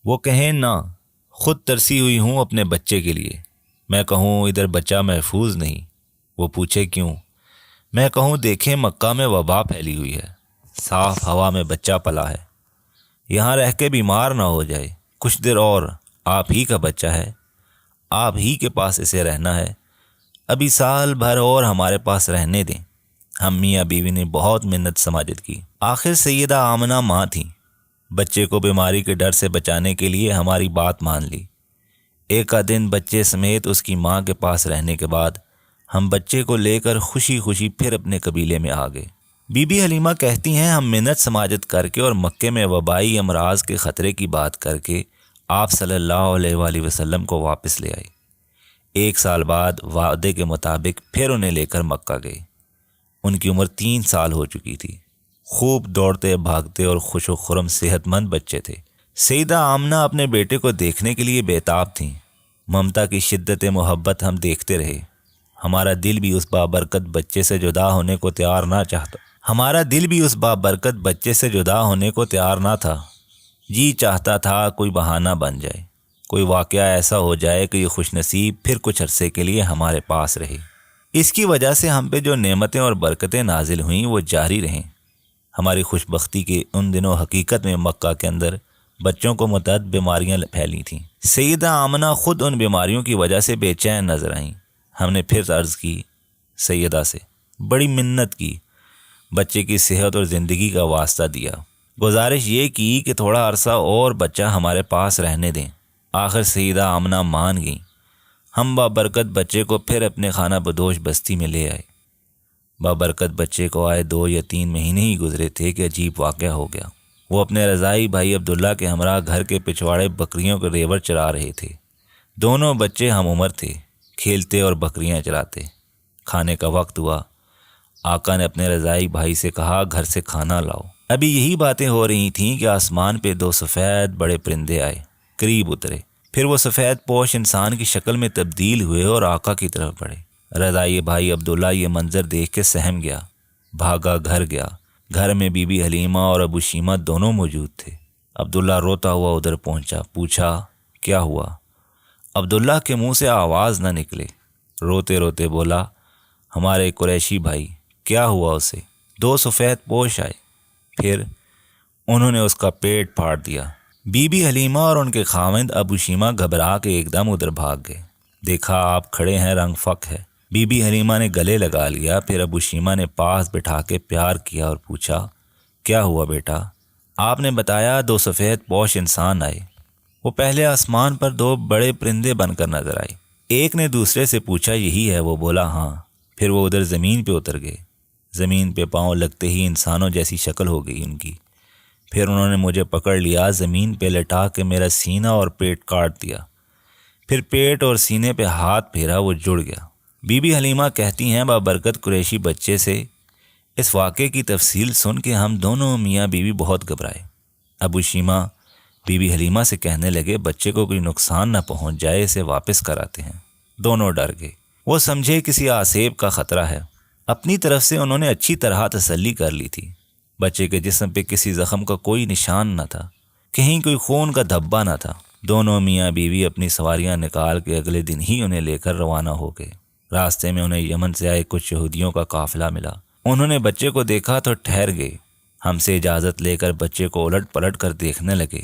وہ کہیں نہ، خود ترسی ہوئی ہوں اپنے بچے کے لیے۔ میں کہوں ادھر بچہ محفوظ نہیں، وہ پوچھے کیوں؟ میں کہوں دیکھیں مکہ میں وبا پھیلی ہوئی ہے، صاف ہوا میں بچہ پلا ہے، یہاں رہ کے بیمار نہ ہو جائے، کچھ دیر اور، آپ ہی کا بچہ ہے، آپ ہی کے پاس اسے رہنا ہے، ابھی سال بھر اور ہمارے پاس رہنے دیں۔ ہم میاں بیوی نے بہت منت سماجت کی، آخر سیدہ آمنہ ماں تھیں، بچے کو بیماری کے ڈر سے بچانے کے لیے ہماری بات مان لی۔ ایک دن بچے سمیت اس کی ماں کے پاس رہنے کے بعد ہم بچے کو لے کر خوشی خوشی پھر اپنے قبیلے میں آ گئے۔ بی بی حلیمہ کہتی ہیں ہم منت سماجت کر کے اور مکے میں وبائی امراض کے خطرے کی بات کر کے آپ صلی اللہ علیہ وآلہ وسلم کو واپس لے آئے۔ 1 سال بعد وعدے کے مطابق پھر انہیں لے کر مکہ گئے۔ ان کی عمر 3 سال ہو چکی تھی، خوب دوڑتے بھاگتے اور خوش و خرم صحت مند بچے تھے۔ سیدہ آمنہ اپنے بیٹے کو دیکھنے کے لیے بیتاب تھیں۔ ممتا کی شدت محبت ہم دیکھتے رہے، ہمارا دل بھی اس بابرکت بچے سے جدا ہونے کو تیار نہ تھا۔ جی چاہتا تھا کوئی بہانہ بن جائے، کوئی واقعہ ایسا ہو جائے کہ یہ خوش نصیب پھر کچھ عرصے کے لیے ہمارے پاس رہے۔ اس کی وجہ سے ہم پہ جو نعمتیں اور برکتیں نازل ہوئیں وہ جاری رہیں۔ ہماری خوش بختی کے ان دنوں حقیقت میں مکہ کے اندر بچوں کو متعدد بیماریاں پھیلی تھیں۔ سیدہ آمنہ خود ان بیماریوں کی وجہ سے بے چین نظر آئیں۔ ہم نے پھر عرض کی سیدہ سے، بڑی منت کی، بچے کی صحت اور زندگی کا واسطہ دیا، گزارش یہ کی کہ تھوڑا عرصہ اور بچہ ہمارے پاس رہنے دیں۔ آخر سیدہ آمنہ مان گئیں۔ ہم بابرکت بچے کو پھر اپنے خانہ بدوش بستی میں لے آئے۔ بابرکت بچے کو آئے 2 یا 3 مہینے ہی گزرے تھے کہ عجیب واقعہ ہو گیا۔ وہ اپنے رضائی بھائی عبداللہ کے ہمراہ گھر کے پچھواڑے بکریوں کے ریوڑ چرا رہے تھے۔ دونوں بچے ہم عمر تھے، کھیلتے اور بکریاں چراتے۔ کھانے کا وقت ہوا، آقا نے اپنے رضائی بھائی سے کہا گھر سے کھانا لاؤ۔ ابھی یہی باتیں ہو رہی تھیں کہ آسمان پہ 2 سفید بڑے پرندے آئے، قریب اترے، پھر وہ سفید پوش انسان کی شکل میں تبدیل ہوئے اور آقا کی طرف بڑھے۔ رضائی بھائی عبداللہ یہ منظر دیکھ کے سہم گیا، بھاگا گھر گیا۔ گھر میں بی بی حلیمہ اور ابو شیمہ دونوں موجود تھے۔ عبداللہ روتا ہوا ادھر پہنچا، پوچھا کیا ہوا؟ عبداللہ کے منہ سے آواز نہ نکلے، روتے روتے بولا ہمارے قریشی بھائی، کیا ہوا اسے؟ 2 سفید پوش آئے، پھر انہوں نے اس کا پیٹ پھاڑ دیا۔ بی بی حلیمہ اور ان کے خاوند ابو شیمہ گھبرا کے ایک دم ادھر بھاگ گئے۔ دیکھا آپ کھڑے ہیں، رنگ فک ہے۔ بی بی حلیمہ نے گلے لگا لیا، پھر ابو شیمہ نے پاس بٹھا کے پیار کیا اور پوچھا کیا ہوا بیٹا؟ آپ نے بتایا 2 سفید پوش انسان آئے، وہ پہلے آسمان پر 2 بڑے پرندے بن کر نظر آئے۔ ایک نے دوسرے سے پوچھا یہی ہے؟ وہ بولا ہاں۔ پھر وہ ادھر زمین پہ اتر گئے، زمین پہ پاؤں لگتے ہی انسانوں جیسی شکل ہو گئی ان کی۔ پھر انہوں نے مجھے پکڑ لیا، زمین پہ لٹا کے میرا سینہ اور پیٹ کاٹ دیا، پھر پیٹ اور سینے پہ ہاتھ پھیرا، وہ جڑ گیا۔ بی بی حلیمہ کہتی ہیں بابرکت قریشی بچے سے اس واقعے کی تفصیل سن کے ہم دونوں میاں بیوی بہت گھبرائے۔ ابو شیمہ بی بی حلیمہ سے کہنے لگے بچے کو کوئی نقصان نہ پہنچ جائے، اسے واپس کراتے ہیں۔ دونوں ڈر گئے، وہ سمجھے کسی آسیب کا خطرہ ہے۔ اپنی طرف سے انہوں نے اچھی طرح تسلی کر لی تھی، بچے کے جسم پہ کسی زخم کا کوئی نشان نہ تھا، کہیں کوئی خون کا دھبا نہ تھا۔ دونوں میاں بیوی اپنی سواریاں نکال کے اگلے دن ہی انہیں لے کر روانہ ہو گئے۔ راستے میں انہیں یمن سے آئے کچھ یہودیوں کا قافلہ ملا، انہوں نے بچے کو دیکھا تو ٹھہر گئے، ہم سے اجازت لے کر بچے کو الٹ پلٹ کر دیکھنے لگے،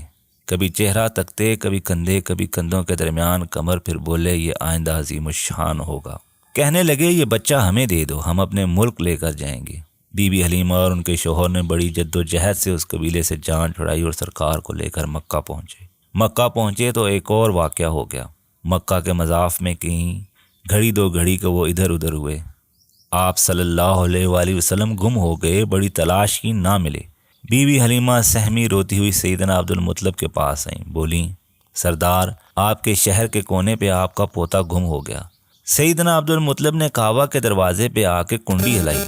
کبھی چہرہ تکتے، کبھی کندھے، کبھی کندھوں کے درمیان کمر، پھر بولے یہ آئندہ عظیم الشان ہوگا۔ کہنے لگے یہ بچہ ہمیں دے دو، ہم اپنے ملک لے کر جائیں گے۔ بی بی حلیمہ اور ان کے شوہر نے بڑی جد و جہد سے اس قبیلے سے جان چھڑائی اور سرکار کو لے کر مکہ پہنچے۔ مکہ پہنچے تو ایک اور واقعہ ہو گیا۔ مکہ کے مضاف میں کہیں گھڑی 2 گھڑی کے وہ ادھر ادھر ہوئے۔ آپ صلی اللہ علیہ وآلہ وسلم گم ہو گئے، بڑی تلاش کی، نہ ملے۔ بی بی حلیمہ سہمی روتی ہوئی سیدنا عبدالمطلب کے پاس آئیں، بولیں سردار آپ کے شہر کے کونے پہ آپ کا پوتا گم ہو گیا۔ سیدنا عبدالمطلب نے کعبہ کے دروازے پہ آ کے کنڈی ہلائی،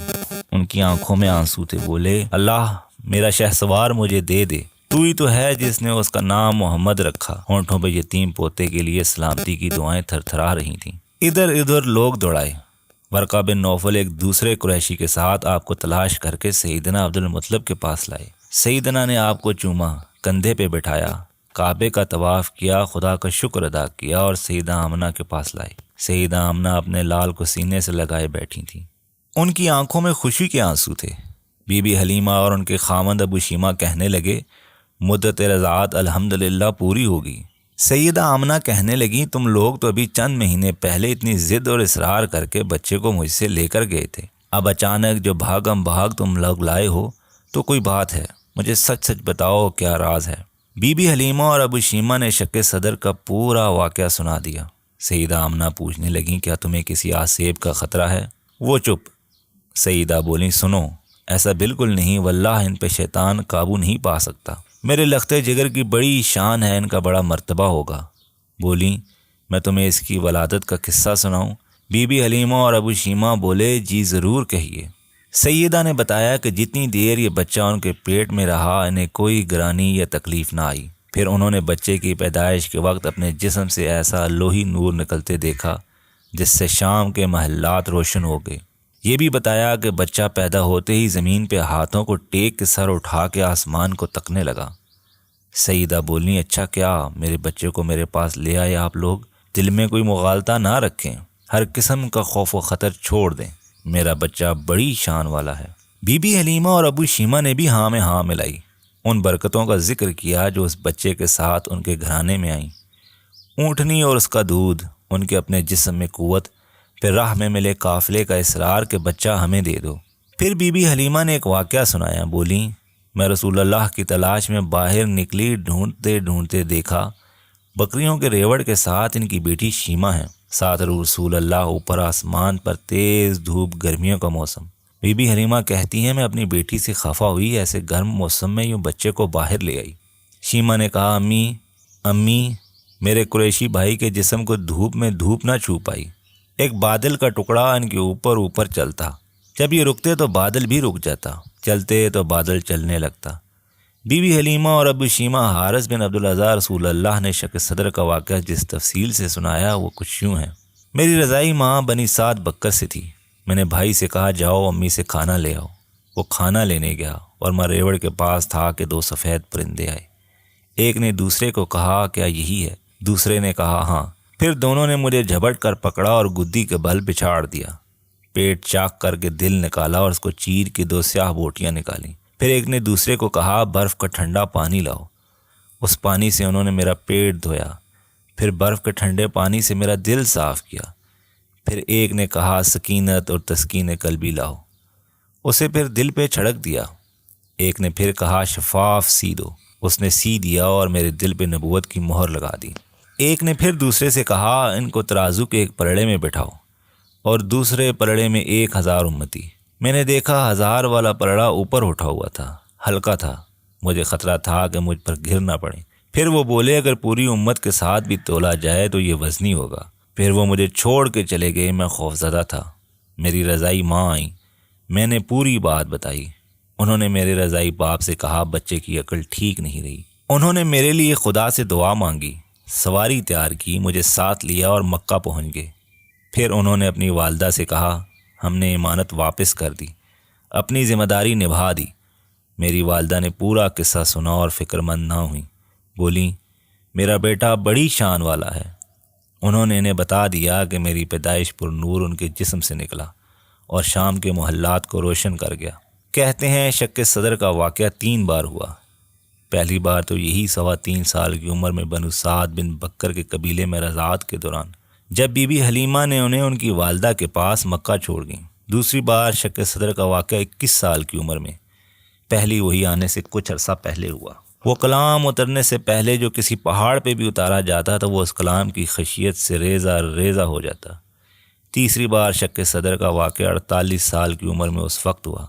ان کی آنکھوں میں آنسو تھے، بولے اللہ میرا شہسوار مجھے دے دے، تو ہی تو ہے جس نے اس کا نام محمد رکھا۔ ہونٹوں پہ یتیم پوتے کے لیے سلامتی کی دعائیں تھر تھرا رہی تھیں۔ ادھر ادھر لوگ دوڑائے۔ ورقہ بن نوفل ایک دوسرے قریشی کے ساتھ آپ کو تلاش کر کے سیدنا عبدالمطلب کے پاس لائے۔ سیدنا نے آپ کو چوما، کندھے پہ بٹھایا، کعبے کا طواف کیا، خدا کا شکر ادا کیا اور سیدہ آمنہ کے پاس لائی۔ سیدہ آمنہ اپنے لال کو سینے سے لگائے بیٹھی تھیں۔ ان کی آنکھوں میں خوشی کے آنسو تھے۔ بی بی حلیمہ اور ان کے خاوند ابو شیمہ کہنے لگے، مدت رضاعت الحمدللہ پوری ہوگی۔ سیدہ آمنہ کہنے لگیں، تم لوگ تو ابھی چند مہینے پہلے اتنی ضد اور اصرار کر کے بچے کو مجھ سے لے کر گئے تھے، اب اچانک جو بھاگم بھاگ تم لوگ لائے ہو تو کوئی بات ہے؟ مجھے سچ سچ بتاؤ کیا راز ہے؟ بی بی حلیمہ اور ابو شیمہ نے شق صدر کا پورا واقعہ سنا دیا۔ سیدہ آمنہ پوچھنے لگیں، کیا تمہیں کسی آسیب کا خطرہ ہے؟ وہ چپ۔ سیدہ بولیں، سنو، ایسا بالکل نہیں، واللہ ان پہ شیطان قابو نہیں پا سکتا۔ میرے لختے جگر کی بڑی شان ہے، ان کا بڑا مرتبہ ہوگا۔ بولیں، میں تمہیں اس کی ولادت کا قصہ سناؤں؟ بی بی حلیمہ اور ابو شیمہ بولے، جی ضرور کہیے۔ سیدہ نے بتایا کہ جتنی دیر یہ بچہ ان کے پیٹ میں رہا انہیں کوئی گرانی یا تکلیف نہ آئی۔ پھر انہوں نے بچے کی پیدائش کے وقت اپنے جسم سے ایسا لوہی نور نکلتے دیکھا جس سے شام کے محلات روشن ہو گئے۔ یہ بھی بتایا کہ بچہ پیدا ہوتے ہی زمین پہ ہاتھوں کو ٹیک کے سر اٹھا کے آسمان کو تکنے لگا۔ سیدہ بولنی، اچھا کیا میرے بچے کو میرے پاس لے آئے آپ لوگ؟ دل میں کوئی مغالطہ نہ رکھیں، ہر قسم کا خوف و خطر چھوڑ دیں، میرا بچہ بڑی شان والا ہے۔ بی بی حلیمہ اور ابو شیمہ نے بھی ہاں میں ہاں ملائی، ان برکتوں کا ذکر کیا جو اس بچے کے ساتھ ان کے گھرانے میں آئیں۔ اونٹنی اور اس کا دودھ، ان کے اپنے جسم میں قوت، پھر راہ میں ملے قافلے کا اصرار کہ بچہ ہمیں دے دو۔ پھر بی بی حلیمہ نے ایک واقعہ سنایا، بولیں، میں رسول اللہ کی تلاش میں باہر نکلی، ڈھونڈتے ڈھونڈتے دیکھا بکریوں کے ریوڑ کے ساتھ ان کی بیٹی شیمہ ہے، ساتھ رسول اللہ، اوپر آسمان پر تیز دھوپ، گرمیوں کا موسم۔ بی بی حلیمہ کہتی ہیں، میں اپنی بیٹی سے خفا ہوئی، ایسے گرم موسم میں یوں بچے کو باہر لے آئی۔ شیمہ نے کہا، امی میرے قریشی بھائی کے جسم کو دھوپ میں دھوپ نہ چھو پائی۔ ایک بادل کا ٹکڑا ان کے اوپر چلتا، جب یہ رکتے تو بادل بھی رک جاتا، چلتے تو بادل چلنے لگتا۔ بی بی حلیمہ اور ابو شیمہ حارث بن عبدالعزیز رسول اللہ نے شق صدر کا واقعہ جس تفصیل سے سنایا وہ کچھ یوں ہے۔ میری رضائی ماں بنی سعد بکر سے تھی۔ میں نے بھائی سے کہا، جاؤ امی سے کھانا لے آؤ۔ وہ کھانا لینے گیا اور میں ریوڑ کے پاس تھا کہ دو سفید پرندے آئے۔ ایک نے دوسرے کو کہا، کیا یہی ہے؟ دوسرے نے کہا، ہاں۔ پھر دونوں نے مجھے جھپٹ کر پکڑا اور گدی کے بل پچھاڑ دیا، پیٹ چاک کر کے دل نکالا اور اس کو چیر کے دو سیاہ بوٹیاں نکالیں۔ پھر ایک نے دوسرے کو کہا، برف کا ٹھنڈا پانی لاؤ۔ اس پانی سے انہوں نے میرا پیٹ دھویا، پھر برف کے ٹھنڈے پانی سے میرا دل صاف کیا۔ پھر ایک نے کہا، سکینت اور تسکین قلبی لاؤ۔ اسے پھر دل پہ چھڑک دیا۔ ایک نے پھر کہا، شفاف سی دو۔ اس نے سی دیا اور میرے دل پہ نبوت کی مہر لگا دی۔ ایک نے پھر دوسرے سے کہا، ان کو ترازو کے ایک پلڑے میں بٹھاؤ اور دوسرے پلڑے میں 1000 امتی۔ میں نے دیکھا 1000 والا پلڑا اوپر اٹھا ہوا تھا، ہلکا تھا، مجھے خطرہ تھا کہ مجھ پر گر نہ پڑے۔ پھر وہ بولے، اگر پوری امت کے ساتھ بھی تولا جائے تو یہ وزنی ہوگا۔ پھر وہ مجھے چھوڑ کے چلے گئے، میں خوفزدہ تھا۔ میری رضائی ماں آئیں، میں نے پوری بات بتائی۔ انہوں نے میرے رضائی باپ سے کہا، بچے کی عقل ٹھیک نہیں رہی۔ انہوں نے میرے لیے خدا سے دعا مانگی، سواری تیار کی، مجھے ساتھ لیا اور مکہ پہنچ گئے۔ پھر انہوں نے اپنی والدہ سے کہا، ہم نے امانت واپس کر دی، اپنی ذمہ داری نبھا دی۔ میری والدہ نے پورا قصہ سنا اور فکر مند نہ ہوئیں، بولیں، میرا بیٹا بڑی شان والا ہے۔ انہوں نے انہیں بتا دیا کہ میری پیدائش پر نور ان کے جسم سے نکلا اور شام کے محلات کو روشن کر گیا۔ کہتے ہیں شق صدر کا واقعہ 3 بار ہوا۔ پہلی بار تو یہی 3.25 سال کی عمر میں بنو سعد بن بکر کے قبیلے میں رضاعت کے دوران، جب بی بی حلیمہ نے انہیں ان کی والدہ کے پاس مکہ چھوڑ گئیں۔ دوسری بار شق صدر کا واقعہ 21 سال کی عمر میں، پہلی وہی آنے سے کچھ عرصہ پہلے ہوا۔ وہ کلام اترنے سے پہلے جو کسی پہاڑ پہ بھی اتارا جاتا تو وہ اس کلام کی خشیت سے ریزہ ریزہ ہو جاتا۔ تیسری بار شق صدر کا واقعہ 48 سال کی عمر میں اس وقت ہوا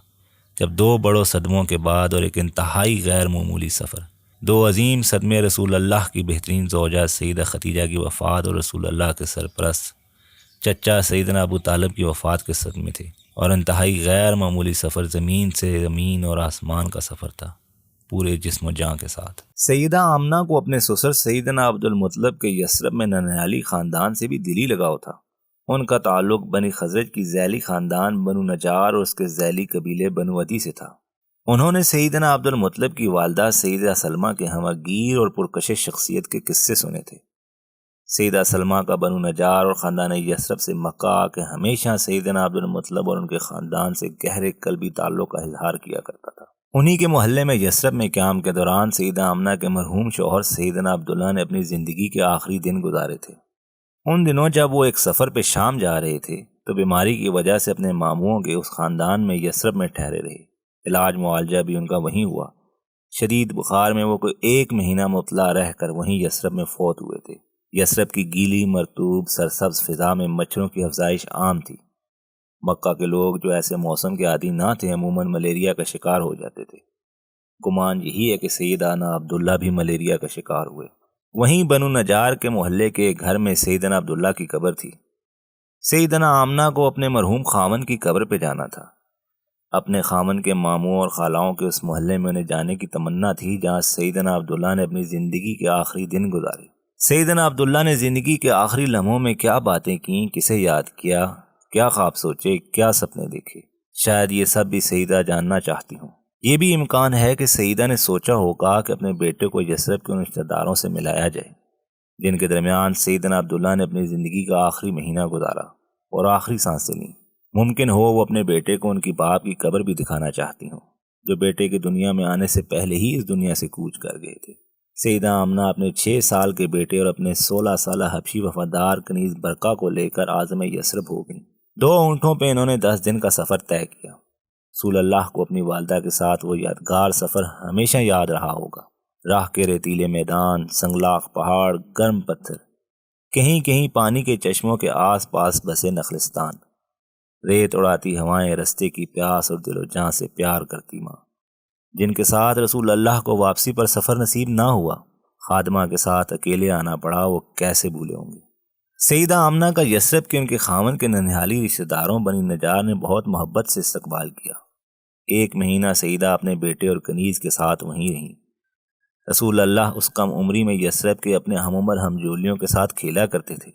جب 2 بڑوں صدموں کے بعد اور ایک انتہائی غیر معمولی سفر، 2 عظیم صدمے رسول اللہ کی بہترین زوجہ سیدہ خدیجہ کی وفات اور رسول اللہ کے سرپرست چچا سیدنا ابو طالب کی وفات کے صدمے تھے، اور انتہائی غیر معمولی سفر زمین سے زمین اور آسمان کا سفر تھا، پورے جسم و جاں کے ساتھ۔ سیدہ آمنہ کو اپنے سسر سیدنا عبد المطلب کے یثرب میں ننیالی خاندان سے بھی دلی لگاؤ تھا۔ ان کا تعلق بنی خزرج کی ذیلی خاندان بنو نجار اور اس کے ذیلی قبیلے بنو عدی سے تھا۔ انہوں نے سیدنا عبد المطلب کی والدہ سیدہ سلمہ کے ہمگیر اور پرکشش شخصیت کے قصے سنے تھے۔ سیدہ سلمہ کا بنو نجار اور خاندان یثرب سے مکہ آ کے ہمیشہ سیدنا عبد المطلب اور ان کے خاندان سے گہرے قلبی تعلق کا اظہار کیا کرتا تھا۔ انہی کے محلے میں یثرب میں قیام کے دوران سیدہ آمنہ کے مرحوم شوہر سیدنا عبداللہ نے اپنی زندگی کے آخری دن گزارے تھے۔ ان دنوں جب وہ ایک سفر پہ شام جا رہے تھے تو بیماری کی وجہ سے اپنے ماموؤں کے اس خاندان میں یثرب میں ٹھہرے رہے۔ علاج معالجہ بھی ان کا وہیں ہوا۔ شدید بخار میں وہ کوئی 1 مہینہ مبتلا رہ کر وہیں یثرب میں فوت ہوئے تھے۔ یثرب کی گیلی مرطوب سرسبز فضا میں مچھروں کی افزائش عام تھی۔ مکہ کے لوگ جو ایسے موسم کے عادی نہ تھے عموماً ملیریا کا شکار ہو جاتے تھے۔ گمان یہی ہے کہ سیدنا عبداللہ بھی ملیریا کا شکار ہوئے۔ وہیں بنو نجار کے محلے کے گھر میں سیدنا عبداللہ کی قبر تھی۔ سیدنا آمنہ کو اپنے مرحوم خاوند کی قبر پہ جانا تھا۔ اپنے خاوند کے ماموں اور خالاؤں کے اس محلے میں انہیں جانے کی تمنا تھی جہاں سیدنا عبداللہ نے اپنی زندگی کے آخری دن گزارے۔ سیدنا عبداللہ نے زندگی کے آخری لمحوں میں کیا باتیں کیں، کسے یاد کیا، کیا خواب سوچے، کیا سپنے دیکھے، شاید یہ سب بھی سیدہ جاننا چاہتی ہوں۔ یہ بھی امکان ہے کہ سیدہ نے سوچا ہوگا کہ اپنے بیٹے کو یثرب کے ان رشتہ داروں سے ملایا جائے جن کے درمیان سیدنا عبداللہ نے اپنی زندگی کا آخری مہینہ گزارا اور آخری سانسیں لیں۔ ممکن ہو وہ اپنے بیٹے کو ان کی باپ کی قبر بھی دکھانا چاہتی ہوں جو بیٹے کی دنیا میں آنے سے پہلے ہی اس دنیا سے کوچ کر گئے تھے۔ سیدہ آمنہ اپنے 6 سال کے بیٹے اور اپنے 16 سالہ حبشی وفادار کنیز برقع کو لے کر عازم یثرب ہو گئیں۔ 2 اونٹوں پہ انہوں نے 10 دن کا سفر طے کیا۔ رسول اللہ کو اپنی والدہ کے ساتھ وہ یادگار سفر ہمیشہ یاد رہا ہوگا۔ راہ کے ریتیلے میدان، سنگلاخ پہاڑ، گرم پتھر، کہیں کہیں پانی کے چشموں کے آس پاس بسے نخلستان، ریت اڑاتی ہوائیں، رستے کی پیاس اور دل و جاں سے پیار کرتی ماں جن کے ساتھ رسول اللہ کو واپسی پر سفر نصیب نہ ہوا، خادمہ کے ساتھ اکیلے آنا پڑا، وہ کیسے بھولے ہوں گے۔ سیدہ آمنہ کا یثرب کے ان کے خاوند کے ننھالی رشتہ داروں بنی نجار نے بہت محبت سے استقبال کیا۔ 1 مہینہ سیدہ اپنے بیٹے اور کنیز کے ساتھ وہیں رہیں۔ رسول اللہ اس کم عمری میں یثرب کے اپنے ہم عمر ہم جولیوں کے ساتھ کھیلا کرتے تھے۔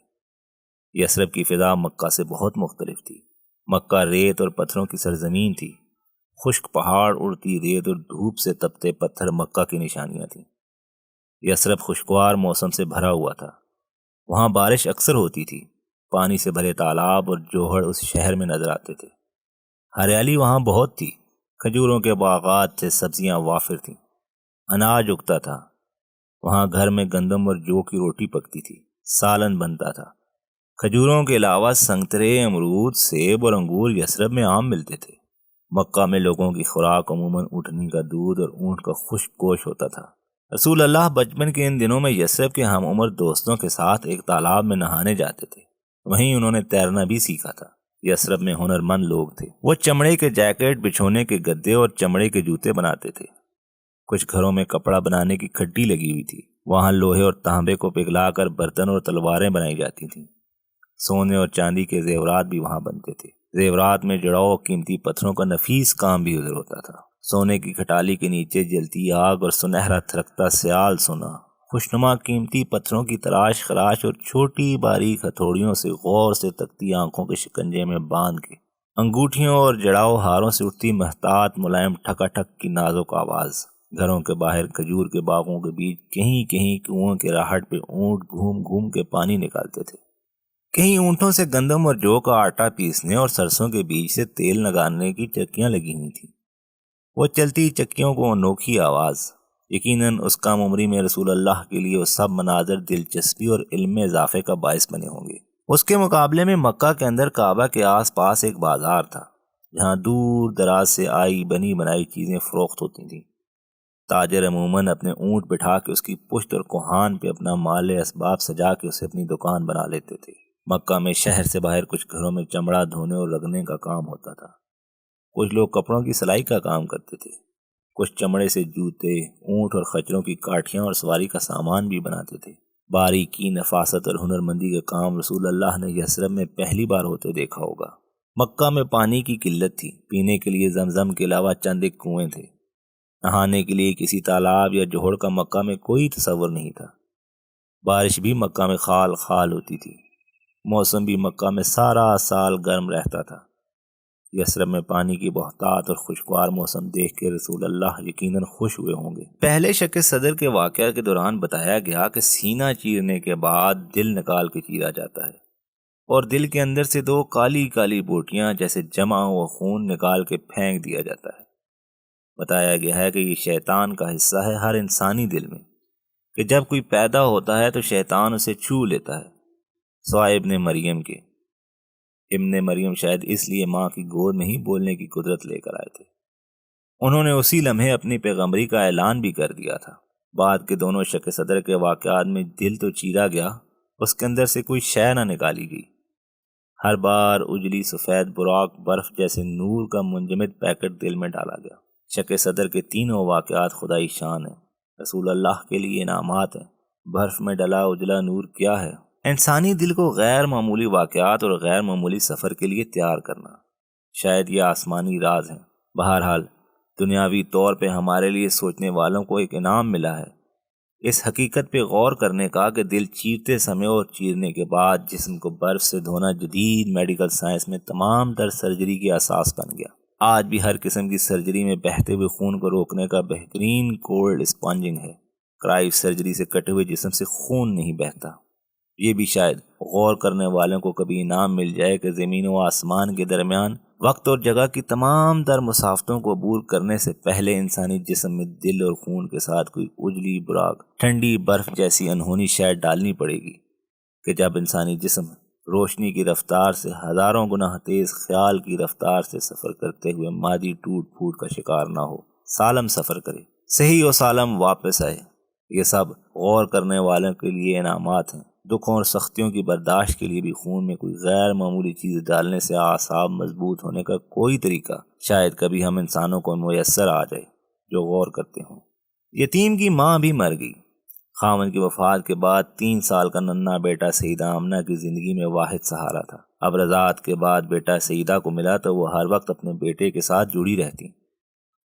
یثرب کی فضا مکہ سے بہت مختلف تھی۔ مکہ ریت اور پتھروں کی سرزمین تھی۔ خشک پہاڑ، اڑتی ریت اور دھوپ سے تپتے پتھر مکہ کی نشانیاں تھیں۔ یثرب خوشگوار موسم سے بھرا ہوا تھا۔ وہاں بارش اکثر ہوتی تھی۔ پانی سے بھرے تالاب اور جوہر اس شہر میں نظر آتے تھے۔ ہریالی وہاں بہت تھی۔ کھجوروں کے باغات تھے، سبزیاں وافر تھیں، اناج اگتا تھا۔ وہاں گھر میں گندم اور جو کی روٹی پکتی تھی، سالن بنتا تھا۔ کھجوروں کے علاوہ سنگترے، امرود، سیب اور انگور یثرب میں عام ملتے تھے۔ مکہ میں لوگوں کی خوراک عموماً اونٹنی کا دودھ اور اونٹ کا خشک گوشت ہوتا تھا۔ رسول اللہ بچپن کے ان دنوں میں یثرب کے ہم عمر دوستوں کے ساتھ ایک تالاب میں نہانے جاتے تھے۔ وہیں انہوں نے تیرنا بھی سیکھا تھا۔ یثرب میں ہنرمند لوگ تھے۔ وہ چمڑے کے جیکٹ، بچھونے کے گدے اور چمڑے کے جوتے بناتے تھے۔ کچھ گھروں میں کپڑا بنانے کی کھڈی لگی ہوئی تھی۔ وہاں لوہے اور تانبے کو پگھلا کر برتن اور تلواریں بنائی جاتی تھیں۔ سونے اور چاندی کے زیورات بھی وہاں بنتے تھے۔ زیورات میں جڑاؤ قیمتی پتھروں کا نفیس کام بھی ادھر ہوتا تھا۔ سونے کی کھٹالی کے نیچے جلتی آگ اور سنہرا تھرکتا سیال سونا، خوشنما قیمتی پتھروں کی تلاش خراش اور چھوٹی باریک ہتھوڑیوں سے غور سے تکتی آنکھوں کے شکنجے میں باندھ کے انگوٹھیوں اور جڑاؤ ہاروں سے اٹھتی محتاط ملائم ٹھکا ٹھک کی نازک آواز۔ گھروں کے باہر کھجور کے باغوں کے بیچ کہیں کہیں کنوؤں کے راہٹ پہ اونٹ گھوم گھوم کے پانی نکالتے تھے۔ کہیں اونٹوں سے گندم اور جو کا آٹا پیسنے اور سرسوں کے بیج سے تیل نکالنے کی چکیاں لگی ہوئی تھیں۔ وہ چلتی چکیوں کو انوکھی آواز، یقیناً اس کم عمری میں رسول اللہ کے لیے وہ سب مناظر دلچسپی اور علم میں اضافے کا باعث بنے ہوں گے۔ اس کے مقابلے میں مکہ کے اندر کعبہ کے آس پاس ایک بازار تھا جہاں دور دراز سے آئی بنی بنائی چیزیں فروخت ہوتی تھیں۔ تاجر عموماً اپنے اونٹ بٹھا کے اس کی پشت اور کوہان پہ اپنا مال اسباب سجا کے اسے اپنی دکان بنا لیتے تھے۔ مکہ میں شہر سے باہر کچھ گھروں میں چمڑا دھونے اور رگڑنے کا کام ہوتا تھا۔ کچھ لوگ کپڑوں کی سلائی کا کام کرتے تھے۔ کچھ چمڑے سے جوتے، اونٹ اور خچروں کی کاٹھیاں اور سواری کا سامان بھی بناتے تھے۔ باریکی، نفاست اور ہنرمندی کا کام رسول اللہ نے یثرب میں پہلی بار ہوتے دیکھا ہوگا۔ مکہ میں پانی کی قلت تھی۔ پینے کے لیے زمزم کے علاوہ چند ایک کنویں تھے۔ نہانے کے لیے کسی تالاب یا جوہر کا مکہ میں کوئی تصور نہیں تھا۔ بارش بھی مکہ میں خال خال ہوتی تھی۔ موسم بھی مکہ میں سارا سال گرم رہتا تھا۔ یثرب میں پانی کی بہتات اور خوشگوار موسم دیکھ کے رسول اللہ یقیناً خوش ہوئے ہوں گے۔ پہلے شق صدر کے واقعہ کے دوران بتایا گیا کہ سینہ چیرنے کے بعد دل نکال کے چیرا جاتا ہے اور دل کے اندر سے 2 کالی کالی بوٹیاں جیسے جمع ہوا خون نکال کے پھینک دیا جاتا ہے۔ بتایا گیا ہے کہ یہ شیطان کا حصہ ہے ہر انسانی دل میں، کہ جب کوئی پیدا ہوتا ہے تو شیطان اسے چھو لیتا ہے، سوائے ابن مریم کے۔ ابن مریم شاید اس لیے ماں کی گود میں ہی بولنے کی قدرت لے کر آئے تھے۔ انہوں نے اسی لمحے اپنی پیغمبری کا اعلان بھی کر دیا تھا۔ بعد کے دونوں شق صدر کے واقعات میں دل تو چیرا گیا، اس کے اندر سے کوئی شے نہ نکالی گئی۔ ہر بار اجلی سفید براق برف جیسے نور کا منجمد پیکٹ دل میں ڈالا گیا۔ شق صدر کے تینوں واقعات خدائی شان ہیں، رسول اللہ کے لیے انعامات ہیں۔ برف میں ڈلا اجلا نور کیا ہے؟ انسانی دل کو غیر معمولی واقعات اور غیر معمولی سفر کے لیے تیار کرنا، شاید یہ آسمانی راز ہیں۔ بہرحال دنیاوی طور پہ ہمارے لیے سوچنے والوں کو ایک انعام ملا ہے، اس حقیقت پہ غور کرنے کا کہ دل چیرتے سمے اور چیرنے کے بعد جسم کو برف سے دھونا جدید میڈیکل سائنس میں تمام تر سرجری کی اساس بن گیا۔ آج بھی ہر قسم کی سرجری میں بہتے ہوئے خون کو روکنے کا بہترین کولڈ اسپانجنگ ہے۔ کرائیو سرجری سے کٹے ہوئے جسم سے خون نہیں بہتا۔ یہ بھی شاید غور کرنے والوں کو کبھی انعام مل جائے کہ زمین و آسمان کے درمیان وقت اور جگہ کی تمام تر مسافتوں کو عبور کرنے سے پہلے انسانی جسم میں دل اور خون کے ساتھ کوئی اجلی براق ٹھنڈی برف جیسی انہونی شے ڈالنی پڑے گی کہ جب انسانی جسم روشنی کی رفتار سے ہزاروں گنا تیز خیال کی رفتار سے سفر کرتے ہوئے مادی ٹوٹ پھوٹ کا شکار نہ ہو، سالم سفر کرے، صحیح و سالم واپس آئے۔ یہ سب غور کرنے والوں کے لیے انعامات ہیں۔ دکھوں اور سختیوں کی برداشت کے لیے بھی خون میں کوئی غیر معمولی چیز ڈالنے سے اعصاب مضبوط ہونے کا کوئی طریقہ شاید کبھی ہم انسانوں کو میسر آ جائے جو غور کرتے ہوں۔ یتیم کی ماں بھی مر گئی۔ خاوند کی وفات کے بعد 3 سال کا ننھا بیٹا سیدہ آمنہ کی زندگی میں واحد سہارا تھا۔ اب رضاعت کے بعد بیٹا سیدہ کو ملا تو وہ ہر وقت اپنے بیٹے کے ساتھ جڑی رہتی۔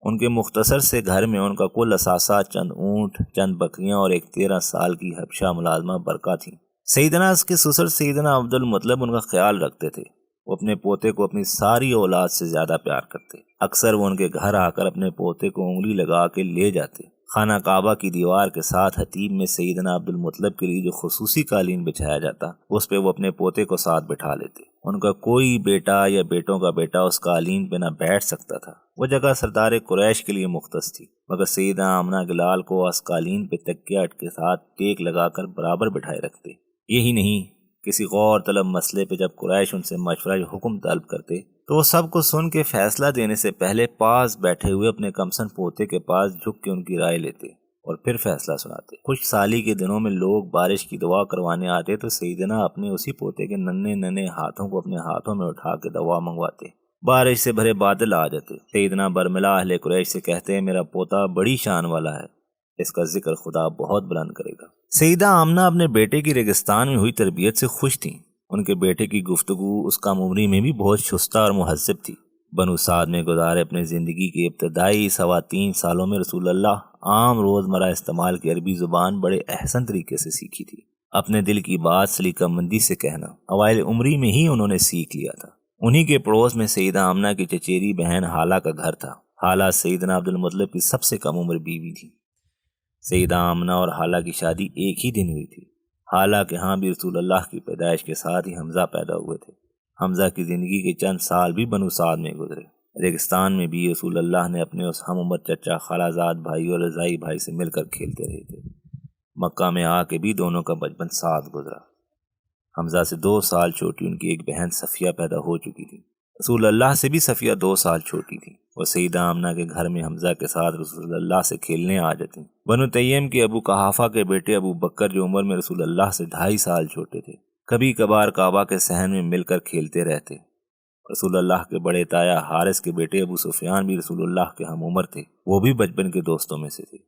ان کے مختصر سے گھر میں ان کا کل اثاثہ چند اونٹ، چند بکریاں اور ایک 13 سال کی حبشہ ملازمہ برقع تھی۔ سیدنا اس کے سسر سیدنا عبد المطلب ان کا خیال رکھتے تھے۔ وہ اپنے پوتے کو اپنی ساری اولاد سے زیادہ پیار کرتے۔ اکثر وہ ان کے گھر آ کر اپنے پوتے کو انگلی لگا کے لے جاتے۔ خانہ کعبہ کی دیوار کے ساتھ حتیب میں سیدنا عبد المطلب کے لیے جو خصوصی قالین بچھایا جاتا، اس پہ وہ اپنے پوتے کو ساتھ بٹھا لیتے۔ ان کا کوئی بیٹا یا بیٹوں کا بیٹا اس قالین پہ نہ بیٹھ سکتا تھا۔ وہ جگہ سردار قریش کے لیے مختص تھی، مگر سیدہ آمنہ کے لال کو اس قالین پہ تکیہ کے ساتھ ٹیک لگا کر برابر بٹھائے رکھتے۔ یہی نہیں، کسی غور طلب مسئلے پہ جب قریش ان سے مشورہ یا حکم طلب کرتے تو وہ سب کو سن کے فیصلہ دینے سے پہلے پاس بیٹھے ہوئے اپنے کمسن پوتے کے پاس جھک کے ان کی رائے لیتے اور پھر فیصلہ سناتے۔ خشک سالی کے دنوں میں لوگ بارش کی دعا کروانے آتے تو سیدنا اپنے اسی پوتے کے ننھے ننھے ہاتھوں کو اپنے ہاتھوں میں اٹھا کے دعا منگواتے۔ بارش سے بھرے بادل آ جاتے۔ سیدنا برملا اہل قریش سے کہتے ہیں میرا پوتا بڑی شان والا ہے، اس کا ذکر خدا بہت بلند کرے گا۔ سیدہ آمنہ اپنے بیٹے کی ریگستان میں ہوئی تربیت سے خوش تھیں۔ ان کے بیٹے کی گفتگو اس کم عمری میں بھی بہت شستہ اور مہذب تھی۔ بنو سعد میں گزارے اپنے زندگی کے ابتدائی 3.25 سالوں میں رسول اللہ عام روزمرہ استعمال کی عربی زبان بڑے احسن طریقے سے سیکھی تھی۔ اپنے دل کی بات سلیقہ مندی سے کہنا اوائل عمری میں ہی انہوں نے سیکھ لیا تھا۔ انہی کے پڑوس میں سیدہ آمنہ کی چچیری بہن حالہ کا گھر تھا۔ حالہ سیدنا عبد المطلب کی سب سے کم عمر بیوی تھی۔ سیدہ آمنہ اور حالہ کی شادی ایک ہی دن ہوئی تھی۔ حالہ کے ہاں بھی رسول اللہ کی پیدائش کے ساتھ ہی حمزہ پیدا ہوئے تھے۔ حمزہ کی زندگی کے چند سال بھی بنو سعد میں گزرے۔ ریگستان میں بھی رسول اللہ نے اپنے اس ہم عمر چچا خالہ زاد بھائی اور رضائی بھائی سے مل کر کھیلتے رہے تھے۔ مکہ میں آ کے بھی دونوں کا بچپن ساتھ گزرا۔ حمزہ سے 2 سال چھوٹی ان کی ایک بہن صفیہ پیدا ہو چکی تھی۔ رسول اللہ سے بھی صفیہ 2 سال چھوٹی تھی۔ وہ سیدہ آمنہ کے گھر میں حمزہ کے ساتھ رسول اللہ سے کھیلنے آ جاتی۔ بنو تیم کے ابو قحافہ کے بیٹے ابو بکر جو عمر میں رسول اللہ سے 2.5 سال چھوٹے تھے، کبھی کبھار کعبہ کے صحن میں مل کر کھیلتے رہتے۔ رسول اللہ کے بڑے تایا حارث کے بیٹے ابو سفیان بھی رسول اللہ کے ہم عمر تھے، وہ بھی بچپن کے دوستوں میں سے تھے۔